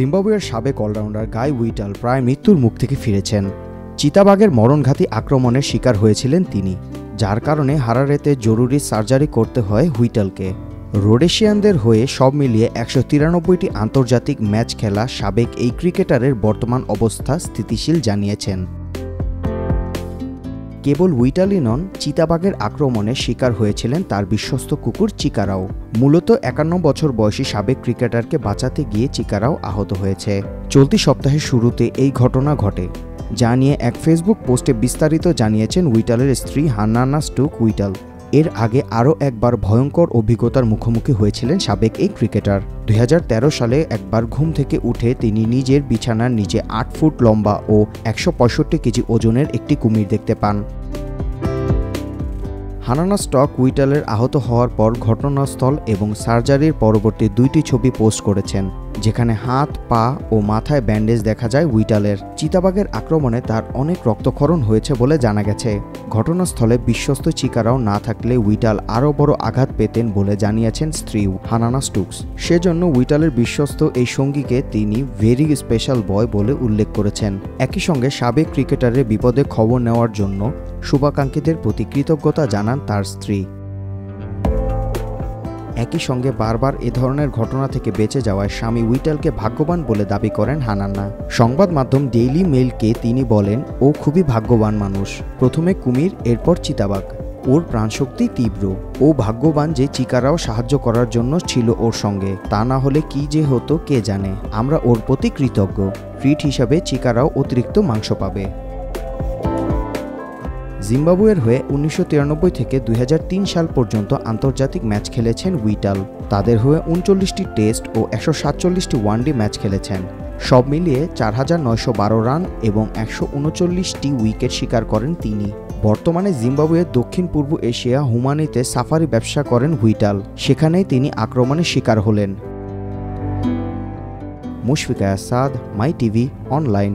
জিম্বাবুয়ের সাবেক অলরাউন্ডার গাই উইটাল প্রায় মৃত্যুর মুখ থেকে ফিরেছেন। চিতাবাঘের মরণঘাতী আক্রমণের শিকার হয়েছিলেন তিনি, যার কারণে হারারেতে জরুরি সার্জারি করতে হয় হুইটালকে। রোডেশিয়ানদের হয়ে সব মিলিয়ে ১৯৩টি আন্তর্জাতিক ম্যাচ খেলা সাবেক এই ক্রিকেটারের বর্তমান অবস্থা স্থিতিশীল জানিয়েছেন। কেবল উইটালই নন, চিতাবাঘের আক্রমণে শিকার হয়েছিলেন তার বিশ্বস্ত কুকুর চিকারাও। মূলত ৫১ বছর বয়সী সাবেক ক্রিকেটারকে বাঁচাতে গিয়ে চিকারাও আহত হয়েছে। চলতি সপ্তাহের শুরুতে এই ঘটনা ঘটে, যা নিয়ে এক ফেসবুক পোস্টে বিস্তারিত জানিয়েছেন উইটালের স্ত্রী হান্নানা স্টুক উইটাল। এর আগে আরও একবার ভয়ঙ্কর অভিজ্ঞতার মুখোমুখি হয়েছিলেন সাবেক এই ক্রিকেটার। ২০১৩ সালে একবার ঘুম থেকে উঠে তিনি নিজের বিছানার নিচে ৮ ফুট লম্বা ও ১৬৫ কেজি ওজনের একটি কুমির দেখতে পান। হান্নানা স্টক উইটালের আহত হওয়ার পর ঘটনাস্থল এবং সার্জারির পরবর্তী ২টি ছবি পোস্ট করেছেন, যেখানে হাত, পা ও মাথায় ব্যান্ডেজ দেখা যায় উইটালের। চিতাবাঘের আক্রমণে তার অনেক রক্তক্ষরণ হয়েছে বলে জানা গেছে। ঘটনাস্থলে বিশ্বস্ত চিকারাও না থাকলে উইটাল আরও বড় আঘাত পেতেন বলে জানিয়েছেন স্ত্রী হান্নানা স্টুকস। সেজন্য উইটালের বিশ্বস্ত এই সঙ্গীকে তিনি ভেরি স্পেশাল বয় বলে উল্লেখ করেছেন। একই সঙ্গে সাবেক ক্রিকেটারের বিপদে খবর নেওয়ার জন্য শুভাকাঙ্ক্ষীদের প্রতি কৃতজ্ঞতা জানান তার স্ত্রী। একই সঙ্গে বারবার এ ধরনের ঘটনা থেকে বেঁচে যাওয়ায় স্বামী উইটালকে ভাগ্যবান বলে দাবি করেন হান্নানা। সংবাদ মাধ্যম ডেইলি মেইলকে তিনি বলেন, ও খুবই ভাগ্যবান মানুষ। প্রথমে কুমির, এরপর চিতাবাঘ। ওর প্রাণশক্তি তীব্র। ও ভাগ্যবান যে চিকারাও সাহায্য করার জন্য ছিল ওর সঙ্গে, তা না হলে কি যে হতো কে জানে। আমরা ওর প্রতি কৃতজ্ঞ। ট্রিট হিসাবে চিকারাও অতিরিক্ত মাংস পাবে। জিম্বাবুয়ের হয়ে ১৯৯৩ থেকে ২০০৩ সাল পর্যন্ত আন্তর্জাতিক ম্যাচ খেলেছেন উইটাল। তাদের হয়ে ৩৯টি টেস্ট ও ১৪৭টি ওয়ানডে ম্যাচ খেলেছেন। সব মিলিয়ে ৪,৯১২ রান এবং ১৩৯টি উইকেট শিকার করেন তিনি। বর্তমানে জিম্বাবুয়ের দক্ষিণ পূর্ব এশিয়া হুমানিতে সাফারি ব্যবসা করেন হুইটাল। সেখানেই তিনি আক্রমণের শিকার হলেন। মুশফিকা আসাদ, মাই টিভি অনলাইন।